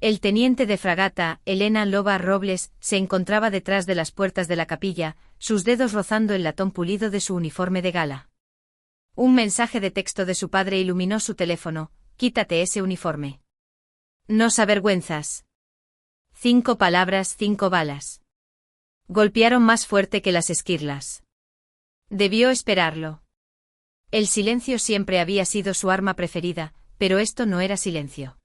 El teniente de fragata, Elena Loba Robles, se encontraba detrás de las puertas de la capilla, sus dedos rozando el latón pulido de su uniforme de gala. Un mensaje de texto de su padre iluminó su teléfono: «Quítate ese uniforme. Nos avergüenzas». 5 palabras, 5 balas. Golpearon más fuerte que las esquirlas. Debió esperarlo. El silencio siempre había sido su arma preferida, pero esto no era silencio.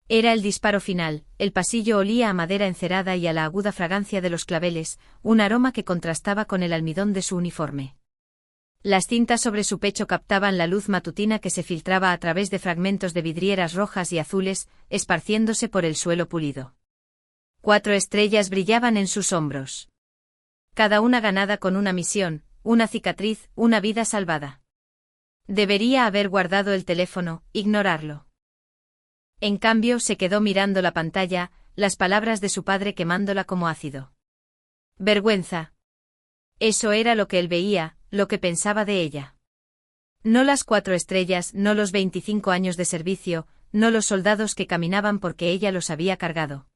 Era el disparo final. El pasillo olía a madera encerada y a la aguda fragancia de los claveles, un aroma que contrastaba con el almidón de su uniforme. Las cintas sobre su pecho captaban la luz matutina que se filtraba a través de fragmentos de vidrieras rojas y azules, esparciéndose por el suelo pulido. 4 estrellas brillaban en sus hombros. Cada una ganada con una misión, una cicatriz, una vida salvada. Debería haber guardado el teléfono, ignorarlo. En cambio, se quedó mirando la pantalla, las palabras de su padre quemándola como ácido. Vergüenza. Eso era lo que él veía, lo que pensaba de ella. No las 4 estrellas, no los 25 años de servicio, no los soldados que caminaban porque ella los había cargado.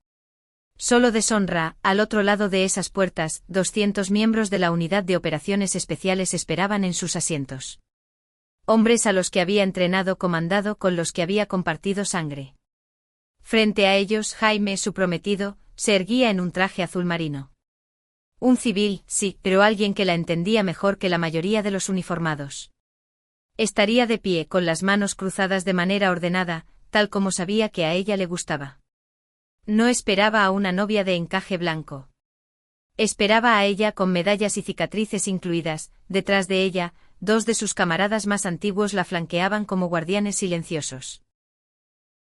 Solo deshonra. Al otro lado de esas puertas, 200 miembros de la Unidad de Operaciones Especiales esperaban en sus asientos. Hombres a los que había entrenado, comandado, con los que había compartido sangre. Frente a ellos, Jaime, su prometido, se erguía en un traje azul marino. Un civil, sí, pero alguien que la entendía mejor que la mayoría de los uniformados. Estaría de pie, con las manos cruzadas de manera ordenada, tal como sabía que a ella le gustaba. No esperaba a una novia de encaje blanco. Esperaba a ella con medallas y cicatrices incluidas. Detrás de ella, 2 de sus camaradas más antiguos la flanqueaban como guardianes silenciosos.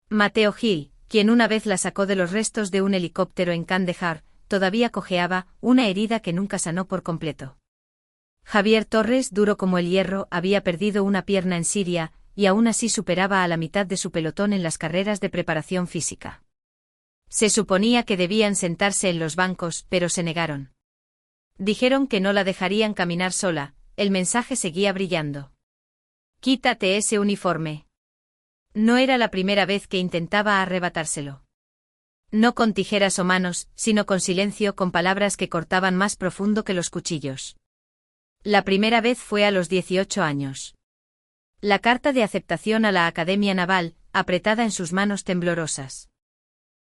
Mateo Gil, quien una vez la sacó de los restos de un helicóptero en Kandahar, todavía cojeaba, una herida que nunca sanó por completo. Javier Torres, duro como el hierro, había perdido una pierna en Siria, y aún así superaba a la mitad de su pelotón en las carreras de preparación física. Se suponía que debían sentarse en los bancos, pero se negaron. Dijeron que no la dejarían caminar sola. El mensaje seguía brillando. Quítate ese uniforme. No era la primera vez que intentaba arrebatárselo. No con tijeras o manos, sino con silencio, con palabras que cortaban más profundo que los cuchillos. La primera vez fue a los 18 años. La carta de aceptación a la Academia Naval, apretada en sus manos temblorosas.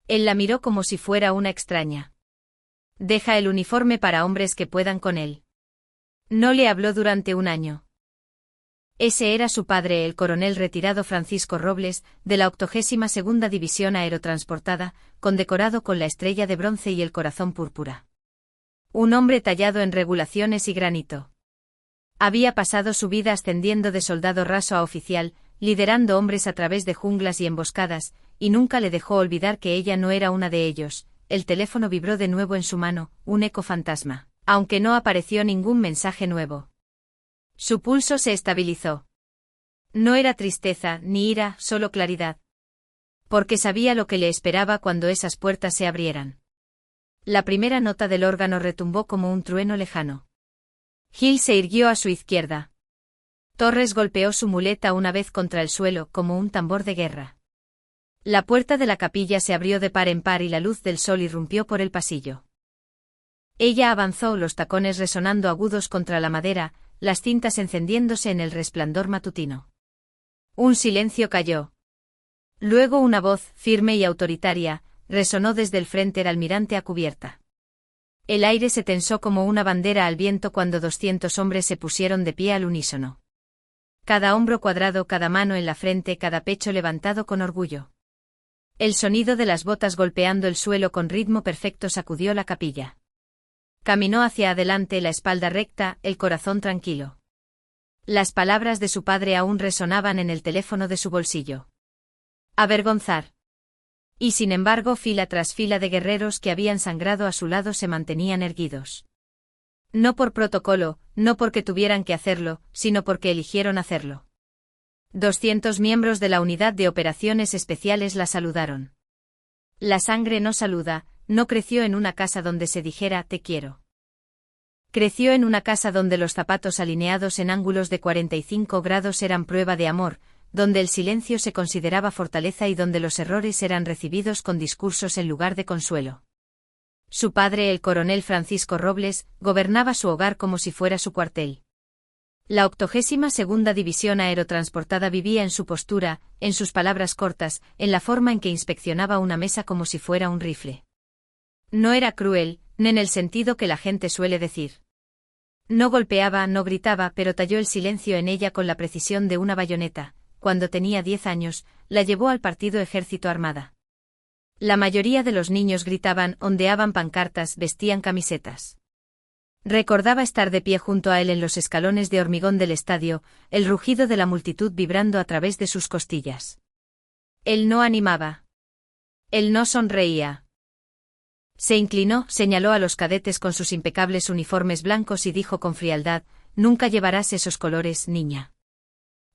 Él la miró como si fuera una extraña. Deja el uniforme para hombres que puedan con él. No le habló durante un año. Ese era su padre, el coronel retirado Francisco Robles, de la 82ª División Aerotransportada, condecorado con la estrella de bronce y el corazón púrpura. Un hombre tallado en regulaciones y granito. Había pasado su vida ascendiendo de soldado raso a oficial, liderando hombres a través de junglas y emboscadas, y nunca le dejó olvidar que ella no era una de ellos. El teléfono vibró de nuevo en su mano, un eco fantasma, aunque no apareció ningún mensaje nuevo. Su pulso se estabilizó. No era tristeza ni ira, solo claridad. Porque sabía lo que le esperaba cuando esas puertas se abrieran. La primera nota del órgano retumbó como un trueno lejano. Gil se irguió a su izquierda. Torres golpeó su muleta una vez contra el suelo, como un tambor de guerra. La puerta de la capilla se abrió de par en par y la luz del sol irrumpió por el pasillo. Ella avanzó, los tacones resonando agudos contra la madera, las cintas encendiéndose en el resplandor matutino. Un silencio cayó. Luego una voz, firme y autoritaria, resonó desde el frente del almirante a cubierta. El aire se tensó como una bandera al viento cuando 200 hombres se pusieron de pie al unísono. Cada hombro cuadrado, cada mano en la frente, cada pecho levantado con orgullo. El sonido de las botas golpeando el suelo con ritmo perfecto sacudió la capilla. Caminó hacia adelante, la espalda recta, el corazón tranquilo. Las palabras de su padre aún resonaban en el teléfono de su bolsillo. Avergonzar. Y sin embargo, fila tras fila de guerreros que habían sangrado a su lado se mantenían erguidos. No por protocolo, no porque tuvieran que hacerlo, sino porque eligieron hacerlo. 200 miembros de la Unidad de Operaciones Especiales la saludaron. La sangre no saluda, no creció en una casa donde se dijera «te quiero». Creció en una casa donde los zapatos alineados en ángulos de 45 grados eran prueba de amor, donde el silencio se consideraba fortaleza y donde los errores eran recibidos con discursos en lugar de consuelo. Su padre, el coronel Francisco Robles, gobernaba su hogar como si fuera su cuartel. La 82ª División Aerotransportada vivía en su postura, en sus palabras cortas, en la forma en que inspeccionaba una mesa como si fuera un rifle. No era cruel, ni en el sentido que la gente suele decir. No golpeaba, no gritaba, pero talló el silencio en ella con la precisión de una bayoneta. Cuando tenía 10 años, la llevó al partido Ejército Armada. La mayoría de los niños gritaban, ondeaban pancartas, vestían camisetas. Recordaba estar de pie junto a él en los escalones de hormigón del estadio, el rugido de la multitud vibrando a través de sus costillas. Él no animaba. Él no sonreía. Se inclinó, señaló a los cadetes con sus impecables uniformes blancos y dijo con frialdad, «Nunca llevarás esos colores, niña.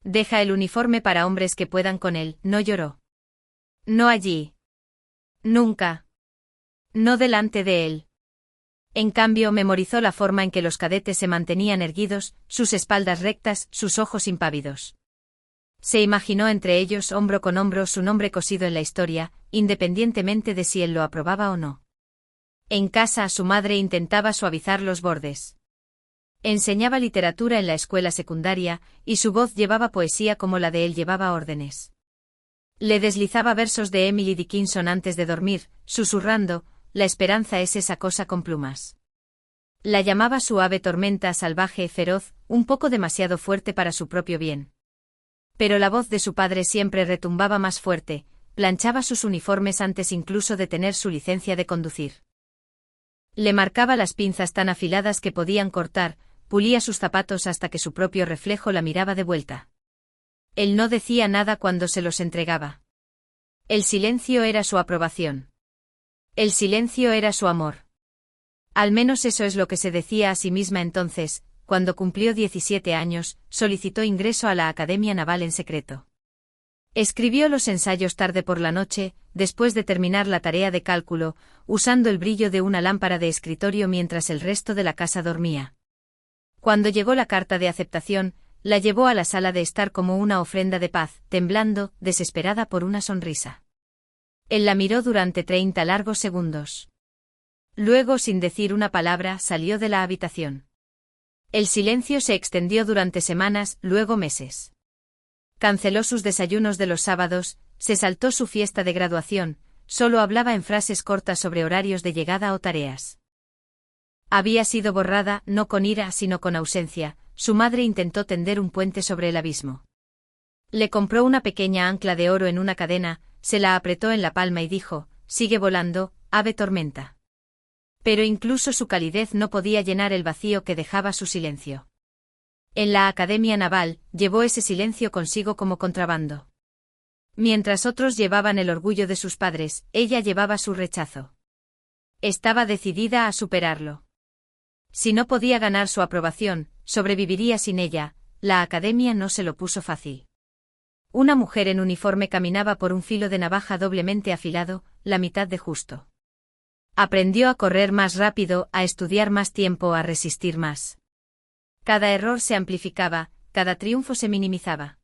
Deja el uniforme para hombres que puedan con él». No lloró. No allí. Nunca. No delante de él. En cambio, memorizó la forma en que los cadetes se mantenían erguidos, sus espaldas rectas, sus ojos impávidos. Se imaginó entre ellos, hombro con hombro, su nombre cosido en la historia, independientemente de si él lo aprobaba o no. En casa, su madre intentaba suavizar los bordes. Enseñaba literatura en la escuela secundaria, y su voz llevaba poesía como la de él llevaba órdenes. Le deslizaba versos de Emily Dickinson antes de dormir, susurrando, «La esperanza es esa cosa con plumas». La llamaba suave tormenta salvaje, feroz, un poco demasiado fuerte para su propio bien. Pero la voz de su padre siempre retumbaba más fuerte, planchaba sus uniformes antes incluso de tener su licencia de conducir. Le marcaba las pinzas tan afiladas que podían cortar, pulía sus zapatos hasta que su propio reflejo la miraba de vuelta. Él no decía nada cuando se los entregaba. El silencio era su aprobación. El silencio era su amor. Al menos eso es lo que se decía a sí misma entonces. Cuando cumplió 17 años, solicitó ingreso a la Academia Naval en secreto. Escribió los ensayos tarde por la noche, después de terminar la tarea de cálculo, usando el brillo de una lámpara de escritorio mientras el resto de la casa dormía. Cuando llegó la carta de aceptación, la llevó a la sala de estar como una ofrenda de paz, temblando, desesperada por una sonrisa. Él la miró durante 30 largos segundos. Luego, sin decir una palabra, salió de la habitación. El silencio se extendió durante semanas, luego meses. Canceló sus desayunos de los sábados, se saltó su fiesta de graduación, solo hablaba en frases cortas sobre horarios de llegada o tareas. Había sido borrada, no con ira sino con ausencia. Su madre intentó tender un puente sobre el abismo. Le compró una pequeña ancla de oro en una cadena, se la apretó en la palma y dijo, «Sigue volando, ave tormenta». Pero incluso su calidez no podía llenar el vacío que dejaba su silencio. En la Academia Naval, llevó ese silencio consigo como contrabando. Mientras otros llevaban el orgullo de sus padres, ella llevaba su rechazo. Estaba decidida a superarlo. Si no podía ganar su aprobación, sobreviviría sin ella. La Academia no se lo puso fácil. Una mujer en uniforme caminaba por un filo de navaja doblemente afilado, la mitad de justo. Aprendió a correr más rápido, a estudiar más tiempo, a resistir más. Cada error se amplificaba, cada triunfo se minimizaba.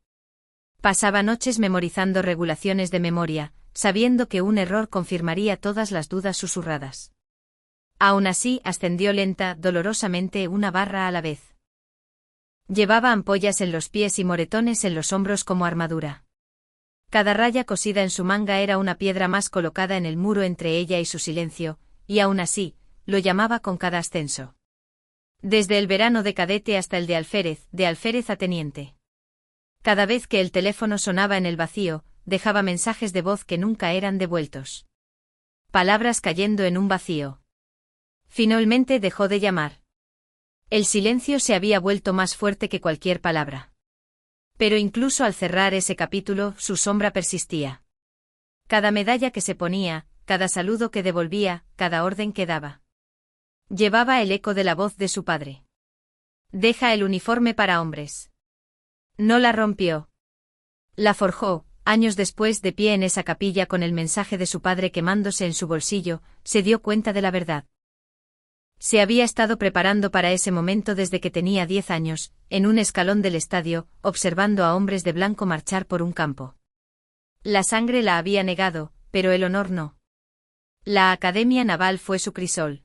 Pasaba noches memorizando regulaciones de memoria, sabiendo que un error confirmaría todas las dudas susurradas. Aún así, ascendió lenta, dolorosamente, una barra a la vez. Llevaba ampollas en los pies y moretones en los hombros como armadura. Cada raya cosida en su manga era una piedra más colocada en el muro entre ella y su silencio, y aún así, lo llamaba con cada ascenso. Desde el verano de cadete hasta el de alférez a teniente. Cada vez que el teléfono sonaba en el vacío, dejaba mensajes de voz que nunca eran devueltos. Palabras cayendo en un vacío. Finalmente dejó de llamar. El silencio se había vuelto más fuerte que cualquier palabra. Pero incluso al cerrar ese capítulo, su sombra persistía. Cada medalla que se ponía, cada saludo que devolvía, cada orden que daba. Llevaba el eco de la voz de su padre. Deja el uniforme para hombres. No la rompió. La forjó. Años después, de pie en esa capilla con el mensaje de su padre quemándose en su bolsillo, se dio cuenta de la verdad. Se había estado preparando para ese momento desde que tenía 10 años, en un escalón del estadio, observando a hombres de blanco marchar por un campo. La sangre la había negado, pero el honor no. La Academia Naval fue su crisol.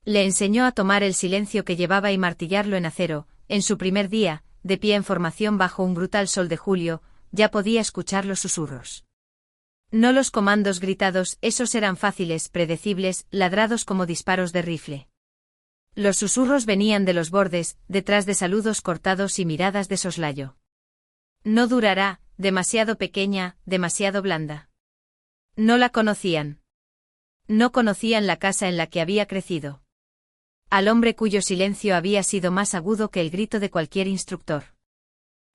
Le enseñó a tomar el silencio que llevaba y martillarlo en acero. En su primer día, de pie en formación bajo un brutal sol de julio, ya podía escuchar los susurros. No los comandos gritados, esos eran fáciles, predecibles, ladrados como disparos de rifle. Los susurros venían de los bordes, detrás de saludos cortados y miradas de soslayo. No durará, demasiado pequeña, demasiado blanda. No la conocían. No conocían la casa en la que había crecido. Al hombre cuyo silencio había sido más agudo que el grito de cualquier instructor.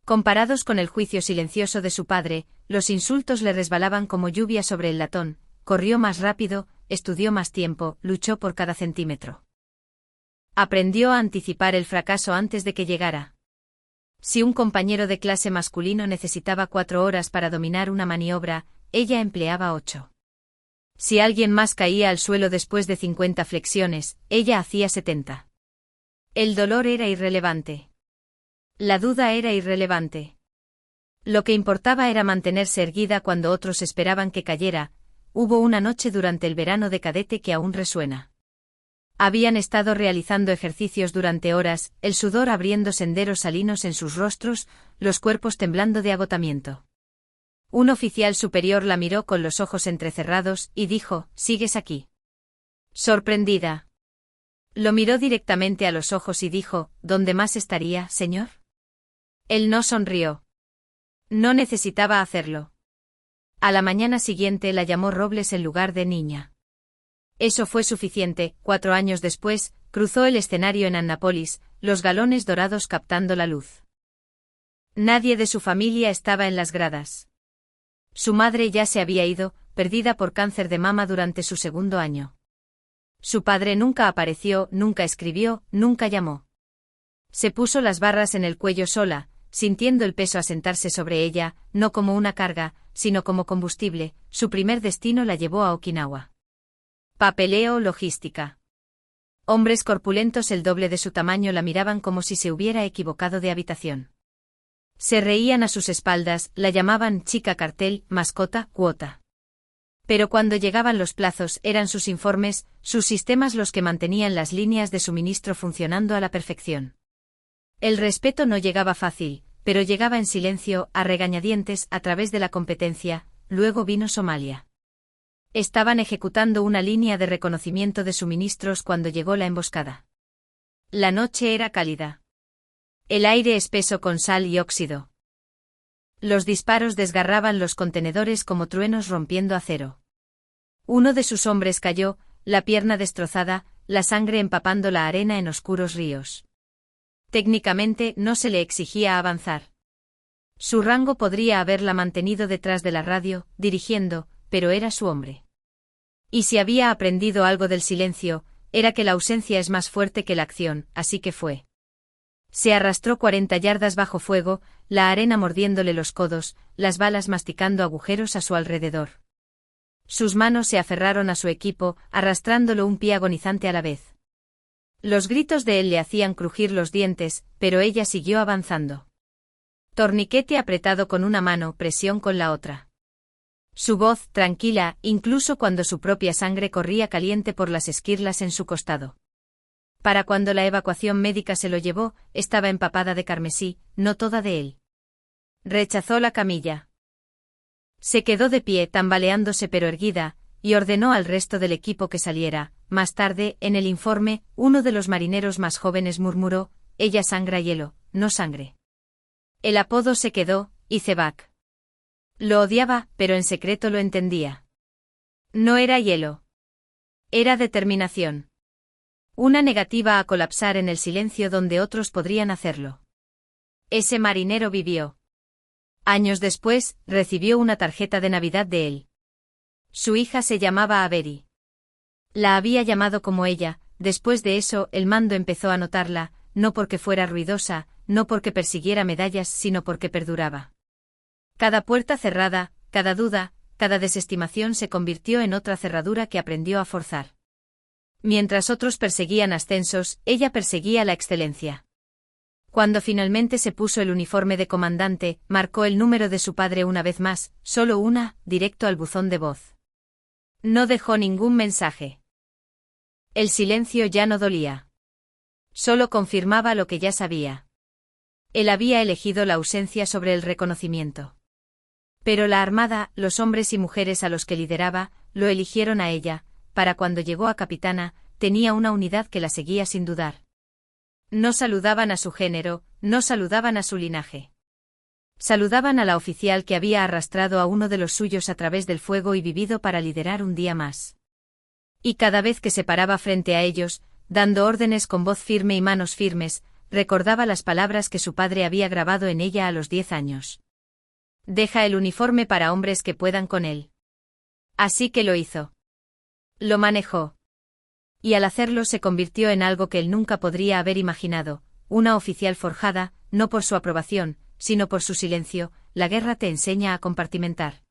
Comparados con el juicio silencioso de su padre, los insultos le resbalaban como lluvia sobre el latón. Corrió más rápido, estudió más tiempo, luchó por cada centímetro. Aprendió a anticipar el fracaso antes de que llegara. Si un compañero de clase masculino necesitaba 4 horas para dominar una maniobra, ella empleaba 8. Si alguien más caía al suelo después de 50 flexiones, ella hacía 70. El dolor era irrelevante. La duda era irrelevante. Lo que importaba era mantenerse erguida cuando otros esperaban que cayera. Hubo una noche durante el verano de cadete que aún resuena. Habían estado realizando ejercicios durante horas, el sudor abriendo senderos salinos en sus rostros, los cuerpos temblando de agotamiento. Un oficial superior la miró con los ojos entrecerrados y dijo, ¿sigues aquí? Sorprendida. Lo miró directamente a los ojos y dijo, ¿dónde más estaría, señor? Él no sonrió. No necesitaba hacerlo. A la mañana siguiente la llamó Robles en lugar de niña. Eso fue suficiente. 4 años después, cruzó el escenario en Annapolis, los galones dorados captando la luz. Nadie de su familia estaba en las gradas. Su madre ya se había ido, perdida por cáncer de mama durante su 2.º año. Su padre nunca apareció, nunca escribió, nunca llamó. Se puso las barras en el cuello sola, sintiendo el peso asentarse sobre ella, no como una carga, sino como combustible. Su primer destino la llevó a Okinawa. Papeleo, logística. Hombres corpulentos el doble de su tamaño la miraban como si se hubiera equivocado de habitación. Se reían a sus espaldas, la llamaban chica cartel, mascota, cuota. Pero cuando llegaban los plazos eran sus informes, sus sistemas los que mantenían las líneas de suministro funcionando a la perfección. El respeto no llegaba fácil, pero llegaba en silencio, a regañadientes, a través de la competencia. Luego vino Somalia. Estaban ejecutando una línea de reconocimiento de suministros cuando llegó la emboscada. La noche era cálida. El aire espeso con sal y óxido. Los disparos desgarraban los contenedores como truenos rompiendo acero. Uno de sus hombres cayó, la pierna destrozada, la sangre empapando la arena en oscuros ríos. Técnicamente no se le exigía avanzar. Su rango podría haberla mantenido detrás de la radio, dirigiendo, pero era su hombre. Y si había aprendido algo del silencio, era que la ausencia es más fuerte que la acción, así que fue. Se arrastró 40 yardas bajo fuego, la arena mordiéndole los codos, las balas masticando agujeros a su alrededor. Sus manos se aferraron a su equipo, arrastrándolo un pie agonizante a la vez. Los gritos de él le hacían crujir los dientes, pero ella siguió avanzando. Torniquete apretado con una mano, presión con la otra. Su voz, tranquila, incluso cuando su propia sangre corría caliente por las esquirlas en su costado. Para cuando la evacuación médica se lo llevó, estaba empapada de carmesí, no toda de él. Rechazó la camilla. Se quedó de pie, tambaleándose pero erguida, y ordenó al resto del equipo que saliera. Más tarde, en el informe, uno de los marineros más jóvenes murmuró, ella sangra hielo, no sangre. El apodo se quedó, Iceback. Lo odiaba, pero en secreto lo entendía. No era hielo. Era determinación. Una negativa a colapsar en el silencio donde otros podrían hacerlo. Ese marinero vivió. Años después, recibió una tarjeta de Navidad de él. Su hija se llamaba Avery. La había llamado como ella. Después de eso, el mando empezó a notarla, no porque fuera ruidosa, no porque persiguiera medallas, sino porque perduraba. Cada puerta cerrada, cada duda, cada desestimación se convirtió en otra cerradura que aprendió a forzar. Mientras otros perseguían ascensos, ella perseguía la excelencia. Cuando finalmente se puso el uniforme de comandante, marcó el número de su padre una vez más, solo una, directo al buzón de voz. No dejó ningún mensaje. El silencio ya no dolía. Solo confirmaba lo que ya sabía. Él había elegido la ausencia sobre el reconocimiento. Pero la armada, los hombres y mujeres a los que lideraba, lo eligieron a ella, para cuando llegó a capitana, tenía una unidad que la seguía sin dudar. No saludaban a su género, no saludaban a su linaje. Saludaban a la oficial que había arrastrado a uno de los suyos a través del fuego y vivido para liderar un día más. Y cada vez que se paraba frente a ellos, dando órdenes con voz firme y manos firmes, recordaba las palabras que su padre había grabado en ella a los 10 años. Deja el uniforme para hombres que puedan con él. Así que lo hizo. Lo manejó. Y al hacerlo se convirtió en algo que él nunca podría haber imaginado, una oficial forjada, no por su aprobación, sino por su silencio. La guerra te enseña a compartimentar.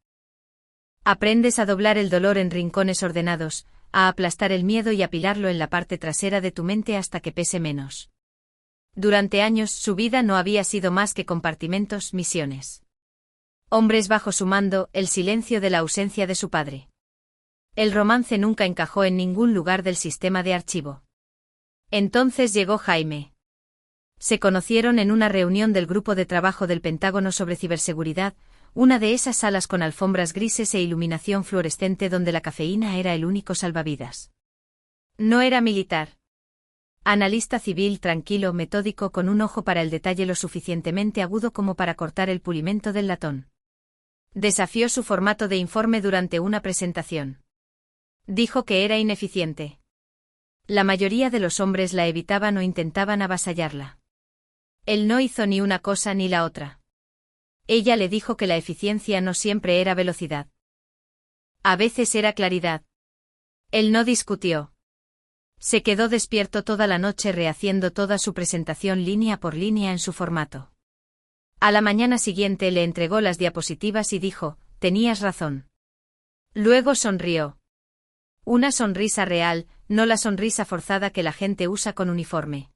Aprendes a doblar el dolor en rincones ordenados, a aplastar el miedo y apilarlo en la parte trasera de tu mente hasta que pese menos. Durante años su vida no había sido más que compartimentos, misiones. Hombres bajo su mando, el silencio de la ausencia de su padre. El romance nunca encajó en ningún lugar del sistema de archivo. Entonces llegó Jaime. Se conocieron en una reunión del grupo de trabajo del Pentágono sobre ciberseguridad, una de esas salas con alfombras grises e iluminación fluorescente donde la cafeína era el único salvavidas. No era militar. Analista civil tranquilo, metódico, con un ojo para el detalle lo suficientemente agudo como para cortar el pulimento del latón. Desafió su formato de informe durante una presentación. Dijo que era ineficiente. La mayoría de los hombres la evitaban o intentaban avasallarla. Él no hizo ni una cosa ni la otra. Ella le dijo que la eficiencia no siempre era velocidad. A veces era claridad. Él no discutió. Se quedó despierto toda la noche rehaciendo toda su presentación línea por línea en su formato. A la mañana siguiente le entregó las diapositivas y dijo, tenías razón. Luego sonrió. Una sonrisa real, no la sonrisa forzada que la gente usa con uniforme.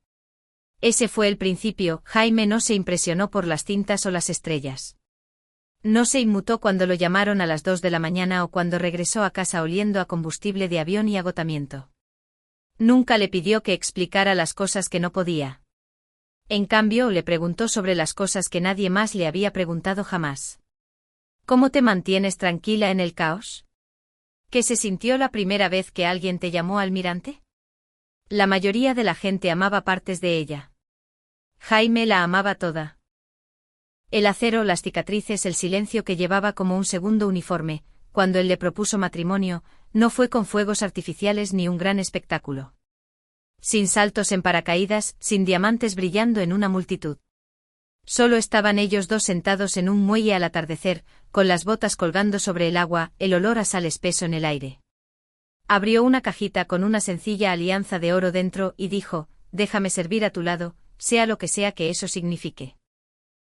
Ese fue el principio. Jaime no se impresionó por las cintas o las estrellas. No se inmutó cuando lo llamaron a las 2 de la mañana o cuando regresó a casa oliendo a combustible de avión y agotamiento. Nunca le pidió que explicara las cosas que no podía. En cambio, le preguntó sobre las cosas que nadie más le había preguntado jamás. ¿Cómo te mantienes tranquila en el caos? ¿Qué se sintió la primera vez que alguien te llamó almirante? La mayoría de la gente amaba partes de ella. Jaime la amaba toda. El acero, las cicatrices, el silencio que llevaba como un segundo uniforme, cuando él le propuso matrimonio, no fue con fuegos artificiales ni un gran espectáculo. Sin saltos en paracaídas, sin diamantes brillando en una multitud. Solo estaban ellos dos sentados en un muelle al atardecer, con las botas colgando sobre el agua, el olor a sal espeso en el aire. Abrió una cajita con una sencilla alianza de oro dentro y dijo, déjame servir a tu lado, sea lo que sea que eso signifique.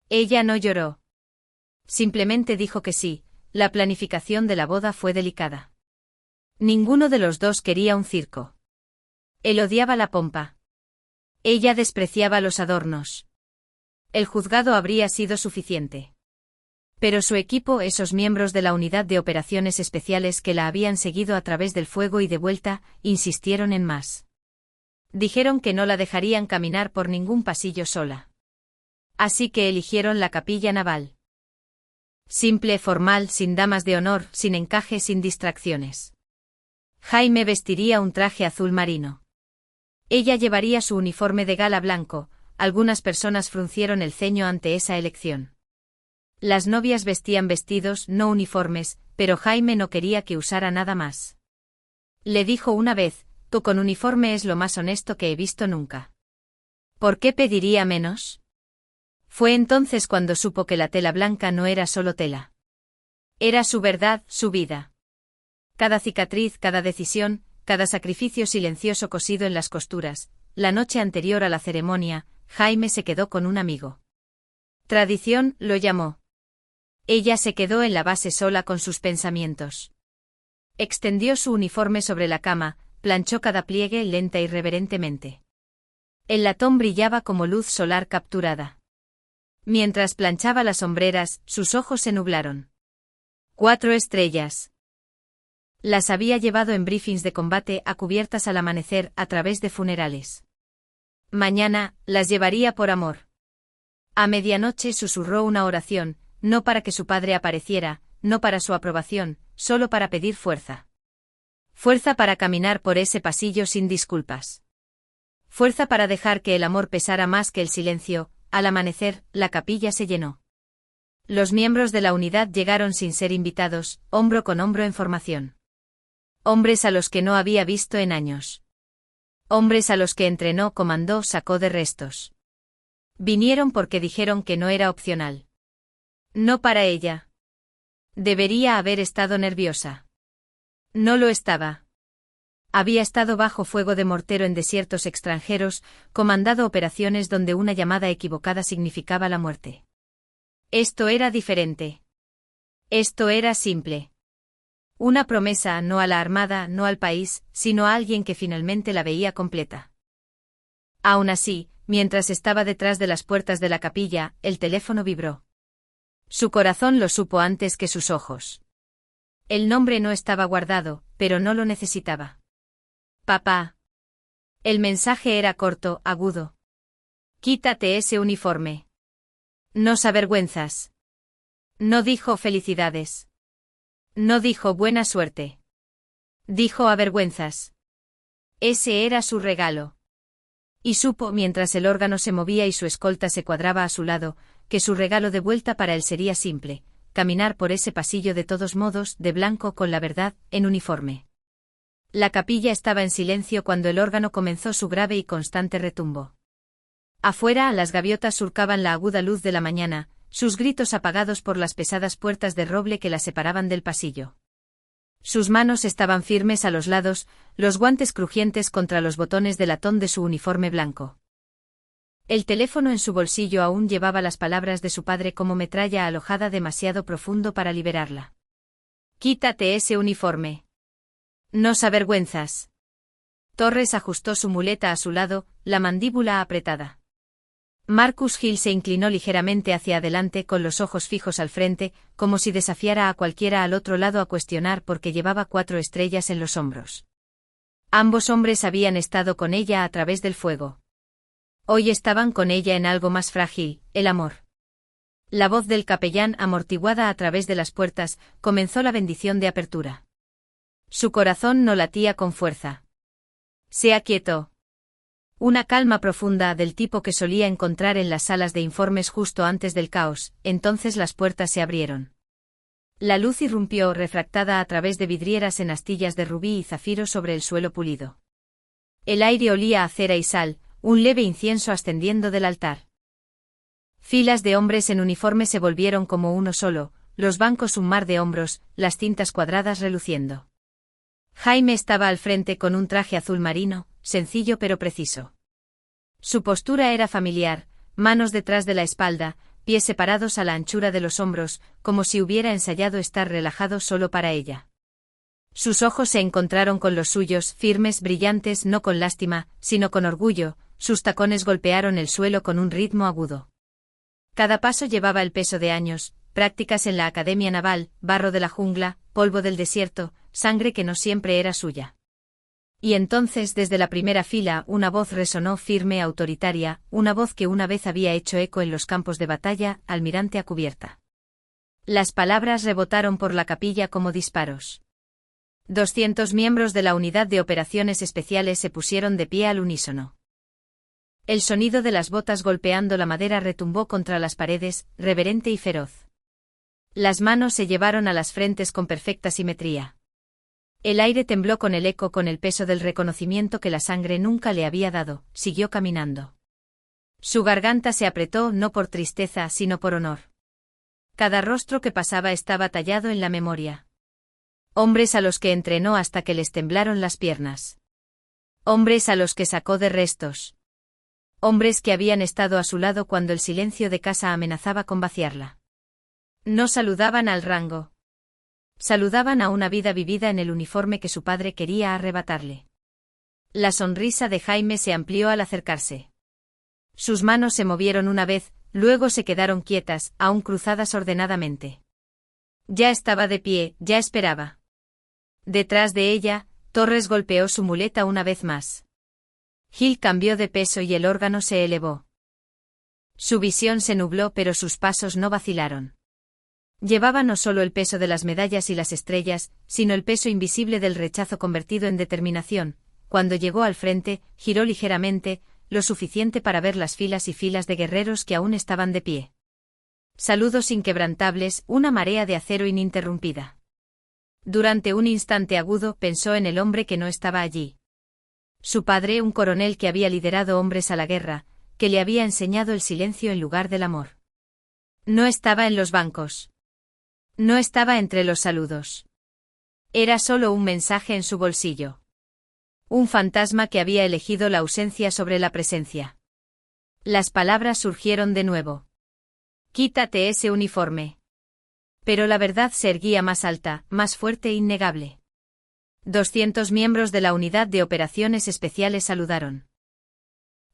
Ella no lloró. Simplemente dijo que sí. La planificación de la boda fue delicada. Ninguno de los dos quería un circo. Él odiaba la pompa. Ella despreciaba los adornos. El juzgado habría sido suficiente. Pero su equipo, esos miembros de la unidad de operaciones especiales que la habían seguido a través del fuego y de vuelta, insistieron en más. Dijeron que no la dejarían caminar por ningún pasillo sola. Así que eligieron la capilla naval. Simple, formal, sin damas de honor, sin encaje, sin distracciones. Jaime vestiría un traje azul marino. Ella llevaría su uniforme de gala blanco. Algunas personas fruncieron el ceño ante esa elección. Las novias vestían vestidos, no uniformes, pero Jaime no quería que usara nada más. Le dijo una vez, tú con uniforme es lo más honesto que he visto nunca. ¿Por qué pediría menos? Fue entonces cuando supo que la tela blanca no era solo tela. Era su verdad, su vida. Cada cicatriz, cada decisión, cada sacrificio silencioso cosido en las costuras. La noche anterior a la ceremonia, Jaime se quedó con un amigo. Tradición, lo llamó. Ella se quedó en la base sola con sus pensamientos. Extendió su uniforme sobre la cama, planchó cada pliegue lenta y reverentemente. El latón brillaba como luz solar capturada. Mientras planchaba las sombreras, sus ojos se nublaron. 4 estrellas. Las había llevado en briefings de combate a cubiertas al amanecer a través de funerales. Mañana, las llevaría por amor. A medianoche susurró una oración, no para que su padre apareciera, no para su aprobación, solo para pedir fuerza. Fuerza para caminar por ese pasillo sin disculpas. Fuerza para dejar que el amor pesara más que el silencio. Al amanecer, la capilla se llenó. Los miembros de la unidad llegaron sin ser invitados, hombro con hombro en formación. Hombres a los que no había visto en años. Hombres a los que entrenó, comandó, sacó de restos. Vinieron porque dijeron que no era opcional. No para ella. Debería haber estado nerviosa. No lo estaba. Había estado bajo fuego de mortero en desiertos extranjeros, comandado operaciones donde una llamada equivocada significaba la muerte. Esto era diferente. Esto era simple. Una promesa no a la armada, no al país, sino a alguien que finalmente la veía completa. Aún así, mientras estaba detrás de las puertas de la capilla, el teléfono vibró. Su corazón lo supo antes que sus ojos. El nombre no estaba guardado, pero no lo necesitaba. Papá. El mensaje era corto, agudo. Quítate ese uniforme. Nos avergüenzas. No dijo felicidades. No dijo buena suerte. Dijo avergüenzas. Ese era su regalo. Y supo, mientras el órgano se movía y su escolta se cuadraba a su lado, que su regalo de vuelta para él sería simple: caminar por ese pasillo de todos modos, de blanco con la verdad, en uniforme. La capilla estaba en silencio cuando el órgano comenzó su grave y constante retumbo. Afuera, las gaviotas surcaban la aguda luz de la mañana, sus gritos apagados por las pesadas puertas de roble que la separaban del pasillo. Sus manos estaban firmes a los lados, los guantes crujientes contra los botones de latón de su uniforme blanco. El teléfono en su bolsillo aún llevaba las palabras de su padre como metralla alojada demasiado profundo para liberarla. Quítate ese uniforme. Nos avergüenzas. Torres ajustó su muleta a su lado, la mandíbula apretada. Marcus Hill se inclinó ligeramente hacia adelante con los ojos fijos al frente, como si desafiara a cualquiera al otro lado a cuestionar porque llevaba 4 estrellas en los hombros. Ambos hombres habían estado con ella a través del fuego. Hoy estaban con ella en algo más frágil, el amor. La voz del capellán, amortiguada a través de las puertas, comenzó la bendición de apertura. Su corazón no latía con fuerza. Se aquietó. Una calma profunda del tipo que solía encontrar en las salas de informes justo antes del caos. Entonces las puertas se abrieron. La luz irrumpió, refractada a través de vidrieras en astillas de rubí y zafiro sobre el suelo pulido. El aire olía a cera y sal, un leve incienso ascendiendo del altar. Filas de hombres en uniforme se volvieron como uno solo, los bancos un mar de hombros, las cintas cuadradas reluciendo. Jaime estaba al frente con un traje azul marino, sencillo pero preciso. Su postura era familiar, manos detrás de la espalda, pies separados a la anchura de los hombros, como si hubiera ensayado estar relajado solo para ella. Sus ojos se encontraron con los suyos, firmes, brillantes, no con lástima, sino con orgullo. Sus tacones golpearon el suelo con un ritmo agudo. Cada paso llevaba el peso de años, prácticas en la academia naval, barro de la jungla, polvo del desierto, sangre que no siempre era suya. Y entonces, desde la primera fila, una voz resonó firme, autoritaria, una voz que una vez había hecho eco en los campos de batalla: almirante a cubierta. Las palabras rebotaron por la capilla como disparos. 200 miembros de la unidad de operaciones especiales se pusieron de pie al unísono. El sonido de las botas golpeando la madera retumbó contra las paredes, reverente y feroz. Las manos se llevaron a las frentes con perfecta simetría. El aire tembló con el eco, con el peso del reconocimiento que la sangre nunca le había dado. Siguió caminando. Su garganta se apretó no por tristeza, sino por honor. Cada rostro que pasaba estaba tallado en la memoria. Hombres a los que entrenó hasta que les temblaron las piernas. Hombres a los que sacó de restos. Hombres que habían estado a su lado cuando el silencio de casa amenazaba con vaciarla. No saludaban al rango. Saludaban a una vida vivida en el uniforme que su padre quería arrebatarle. La sonrisa de Jaime se amplió al acercarse. Sus manos se movieron una vez, luego se quedaron quietas, aún cruzadas ordenadamente. Ya estaba de pie, ya esperaba. Detrás de ella, Torres golpeó su muleta una vez más. Gil cambió de peso y el órgano se elevó. Su visión se nubló, pero sus pasos no vacilaron. Llevaba no solo el peso de las medallas y las estrellas, sino el peso invisible del rechazo convertido en determinación. Cuando llegó al frente, giró ligeramente, lo suficiente para ver las filas y filas de guerreros que aún estaban de pie. Saludos inquebrantables, una marea de acero ininterrumpida. Durante un instante agudo pensó en el hombre que no estaba allí. Su padre, un coronel que había liderado hombres a la guerra, que le había enseñado el silencio en lugar del amor. No estaba en los bancos. No estaba entre los saludos. Era solo un mensaje en su bolsillo. Un fantasma que había elegido la ausencia sobre la presencia. Las palabras surgieron de nuevo. Quítate ese uniforme. Pero la verdad se erguía más alta, más fuerte e innegable. 200 miembros de la Unidad de Operaciones Especiales saludaron.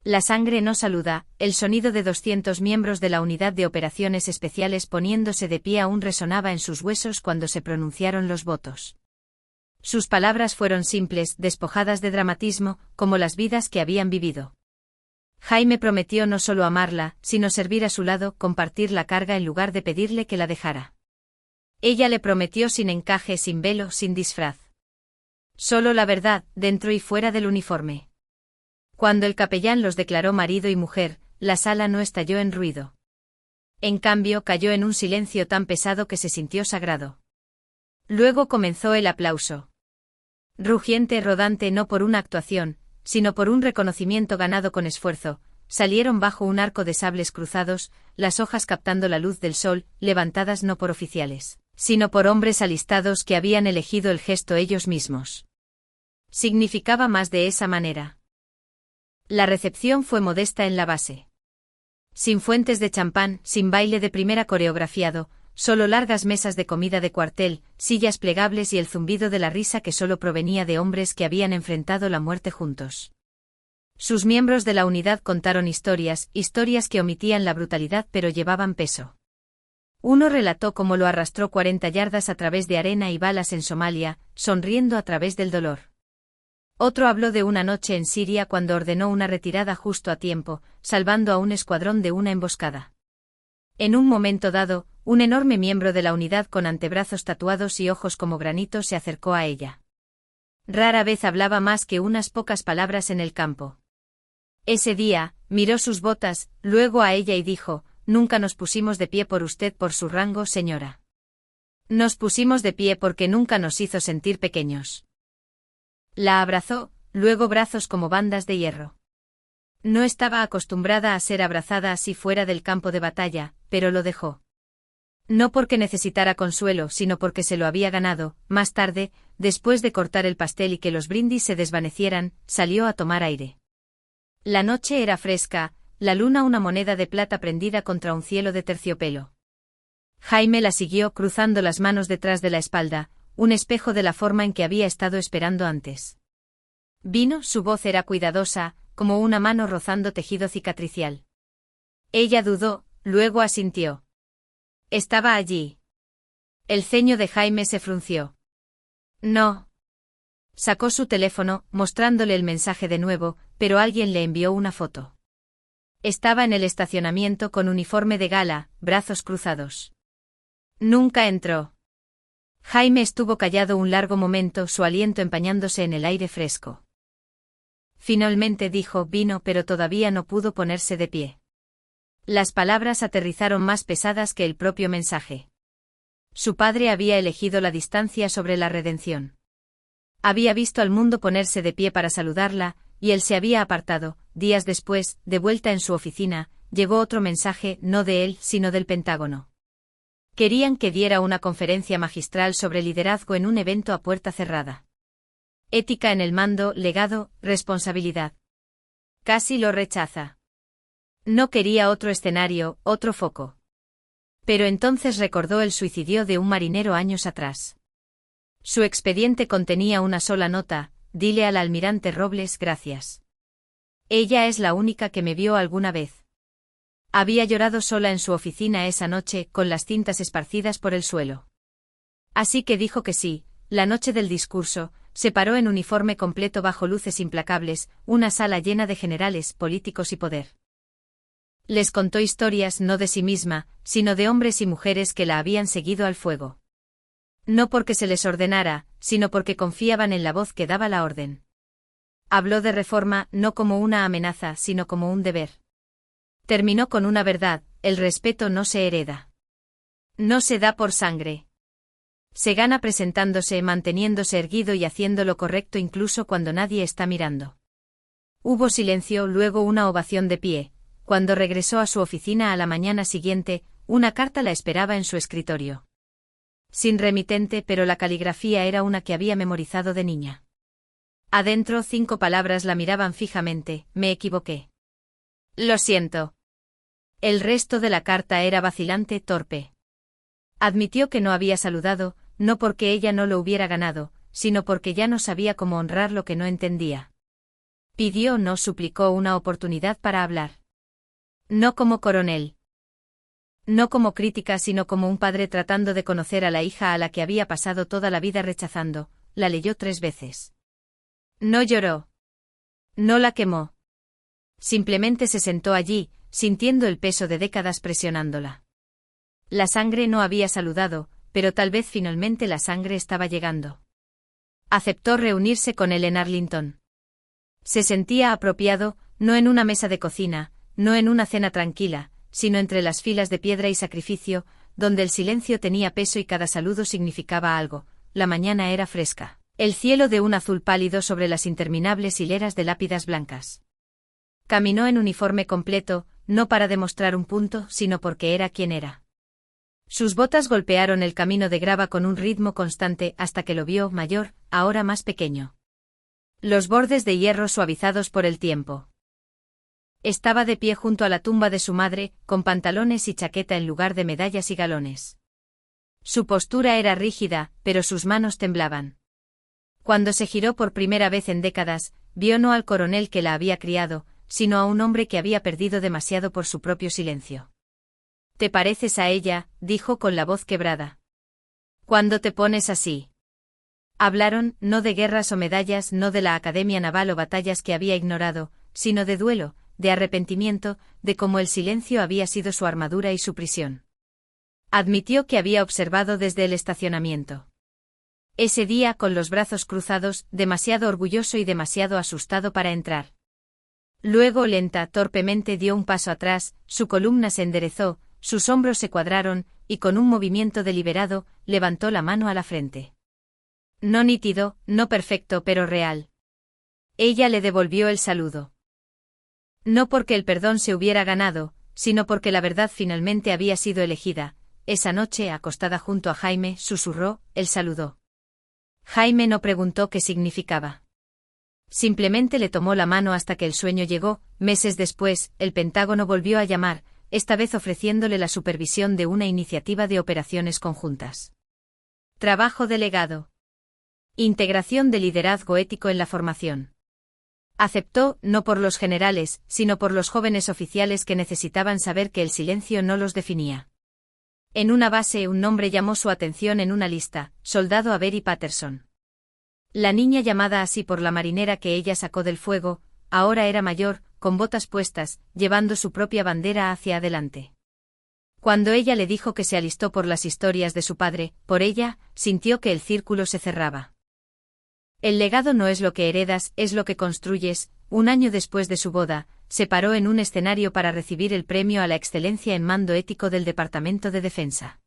La sangre no saluda, el sonido de 200 miembros de la Unidad de Operaciones Especiales poniéndose de pie aún resonaba en sus huesos cuando se pronunciaron los votos. Sus palabras fueron simples, despojadas de dramatismo, como las vidas que habían vivido. Jaime prometió no solo amarla, sino servir a su lado, compartir la carga en lugar de pedirle que la dejara. Ella le prometió sin encaje, sin velo, sin disfraz. Solo la verdad, dentro y fuera del uniforme. Cuando el capellán los declaró marido y mujer, la sala no estalló en ruido. En cambio, cayó en un silencio tan pesado que se sintió sagrado. Luego comenzó el aplauso. Rugiente, rodante no por una actuación, sino por un reconocimiento ganado con esfuerzo, salieron bajo un arco de sables cruzados, las hojas captando la luz del sol, levantadas no por oficiales, sino por hombres alistados que habían elegido el gesto ellos mismos. Significaba más de esa manera. La recepción fue modesta en la base. Sin fuentes de champán, sin baile de primera coreografiado, solo largas mesas de comida de cuartel, sillas plegables y el zumbido de la risa que solo provenía de hombres que habían enfrentado la muerte juntos. Sus miembros de la unidad contaron historias que omitían la brutalidad pero llevaban peso. Uno relató cómo lo arrastró 40 yardas a través de arena y balas en Somalia, sonriendo a través del dolor. Otro habló de una noche en Siria cuando ordenó una retirada justo a tiempo, salvando a un escuadrón de una emboscada. En un momento dado, un enorme miembro de la unidad con antebrazos tatuados y ojos como granito se acercó a ella. Rara vez hablaba más que unas pocas palabras en el campo. Ese día, miró sus botas, luego a ella y dijo: «Nunca nos pusimos de pie por usted por su rango, señora. Nos pusimos de pie porque nunca nos hizo sentir pequeños». La abrazó, luego brazos como bandas de hierro. No estaba acostumbrada a ser abrazada así fuera del campo de batalla, pero lo dejó. No porque necesitara consuelo, sino porque se lo había ganado. Más tarde, después de cortar el pastel y que los brindis se desvanecieran, salió a tomar aire. La noche era fresca, la luna una moneda de plata prendida contra un cielo de terciopelo. Jaime la siguió cruzando las manos detrás de la espalda, un espejo de la forma en que había estado esperando antes. Vino, su voz era cuidadosa, como una mano rozando tejido cicatricial. Ella dudó, luego asintió. Estaba allí. El ceño de Jaime se frunció. No. Sacó su teléfono, mostrándole el mensaje de nuevo, pero alguien le envió una foto. Estaba en el estacionamiento con uniforme de gala, brazos cruzados. Nunca entró. Jaime estuvo callado un largo momento, su aliento empañándose en el aire fresco. Finalmente dijo: «Vino», pero todavía no pudo ponerse de pie. Las palabras aterrizaron más pesadas que el propio mensaje. Su padre había elegido la distancia sobre la redención. Había visto al mundo ponerse de pie para saludarla, y él se había apartado. Días después, de vuelta en su oficina, llegó otro mensaje, no de él, sino del Pentágono. Querían que diera una conferencia magistral sobre liderazgo en un evento a puerta cerrada. Ética en el mando, legado, responsabilidad. Casi lo rechaza. No quería otro escenario, otro foco. Pero entonces recordó el suicidio de un marinero años atrás. Su expediente contenía una sola nota: dile al almirante Robles gracias. Ella es la única que me vio alguna vez. Había llorado sola en su oficina esa noche, con las cintas esparcidas por el suelo. Así que dijo que sí. La noche del discurso, se paró en uniforme completo bajo luces implacables, una sala llena de generales, políticos y poder. Les contó historias no de sí misma, sino de hombres y mujeres que la habían seguido al fuego. No porque se les ordenara, sino porque confiaban en la voz que daba la orden. Habló de reforma no como una amenaza, sino como un deber. Terminó con una verdad: el respeto no se hereda. No se da por sangre. Se gana presentándose, manteniéndose erguido y haciendo lo correcto incluso cuando nadie está mirando. Hubo silencio, luego una ovación de pie. Cuando regresó a su oficina a la mañana siguiente, una carta la esperaba en su escritorio. Sin remitente, pero la caligrafía era una que había memorizado de niña. Adentro 5 palabras la miraban fijamente: me equivoqué. Lo siento. El resto de la carta era vacilante, torpe. Admitió que no había saludado, no porque ella no lo hubiera ganado, sino porque ya no sabía cómo honrar lo que no entendía. Pidió, no suplicó, una oportunidad para hablar. No como coronel. No como crítica, sino como un padre tratando de conocer a la hija a la que había pasado toda la vida rechazando. La leyó 3 veces. No lloró. No la quemó. Simplemente se sentó allí, sintiendo el peso de décadas presionándola. La sangre no había saludado, pero tal vez finalmente la sangre estaba llegando. Aceptó reunirse con él en Arlington. Se sentía apropiado, no en una mesa de cocina, no en una cena tranquila, sino entre las filas de piedra y sacrificio, donde el silencio tenía peso y cada saludo significaba algo. La mañana era fresca, el cielo de un azul pálido sobre las interminables hileras de lápidas blancas. Caminó en uniforme completo, no para demostrar un punto, sino porque era quien era. Sus botas golpearon el camino de grava con un ritmo constante hasta que lo vio mayor, ahora más pequeño. Los bordes de hierro suavizados por el tiempo. Estaba de pie junto a la tumba de su madre, con pantalones y chaqueta en lugar de medallas y galones. Su postura era rígida, pero sus manos temblaban. Cuando se giró por primera vez en décadas, vio no al coronel que la había criado, sino a un hombre que había perdido demasiado por su propio silencio. «Te pareces a ella», dijo con la voz quebrada. «¿Cuándo te pones así?» Hablaron, no de guerras o medallas, no de la academia naval o batallas que había ignorado, sino de duelo, de arrepentimiento, de cómo el silencio había sido su armadura y su prisión. Admitió que había observado desde el estacionamiento. Ese día, con los brazos cruzados, demasiado orgulloso y demasiado asustado para entrar. Luego, torpemente dio un paso atrás, su columna se enderezó, sus hombros se cuadraron, y con un movimiento deliberado, levantó la mano a la frente. No nítido, no perfecto, pero real. Ella le devolvió el saludo. No porque el perdón se hubiera ganado, sino porque la verdad finalmente había sido elegida. Esa noche, acostada junto a Jaime, susurró, él saludó. Jaime no preguntó qué significaba. Simplemente le tomó la mano hasta que el sueño llegó. Meses después, el Pentágono volvió a llamar, esta vez ofreciéndole la supervisión de una iniciativa de operaciones conjuntas. Trabajo delegado. Integración de liderazgo ético en la formación. Aceptó, no por los generales, sino por los jóvenes oficiales que necesitaban saber que el silencio no los definía. En una base, un nombre llamó su atención en una lista: soldado Avery Patterson. La niña llamada así por la marinera que ella sacó del fuego, ahora era mayor, con botas puestas, llevando su propia bandera hacia adelante. Cuando ella le dijo que se alistó por las historias de su padre, por ella, sintió que el círculo se cerraba. El legado no es lo que heredas, es lo que construyes. Un año después de su boda, se paró en un escenario para recibir el premio a la excelencia en mando ético del Departamento de Defensa.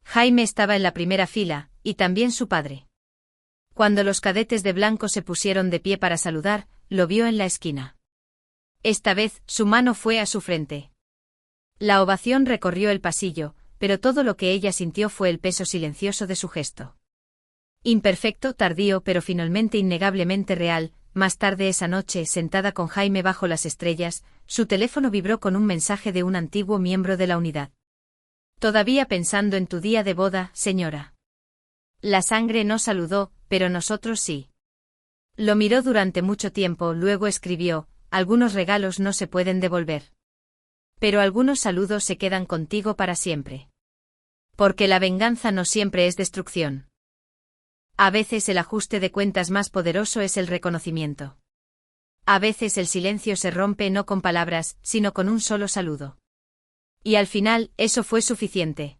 Jaime estaba en la primera fila, y también su padre. Cuando los cadetes de blanco se pusieron de pie para saludar, lo vio en la esquina. Esta vez, su mano fue a su frente. La ovación recorrió el pasillo, pero todo lo que ella sintió fue el peso silencioso de su gesto. Imperfecto, tardío, pero finalmente innegablemente real. Más tarde esa noche, sentada con Jaime bajo las estrellas, su teléfono vibró con un mensaje de un antiguo miembro de la unidad. Todavía pensando en tu día de boda, señora. La sangre no saludó, pero nosotros sí. Lo miró durante mucho tiempo, luego escribió: algunos regalos no se pueden devolver. Pero algunos saludos se quedan contigo para siempre. Porque la venganza no siempre es destrucción. A veces el ajuste de cuentas más poderoso es el reconocimiento. A veces el silencio se rompe no con palabras, sino con un solo saludo. Y al final, eso fue suficiente.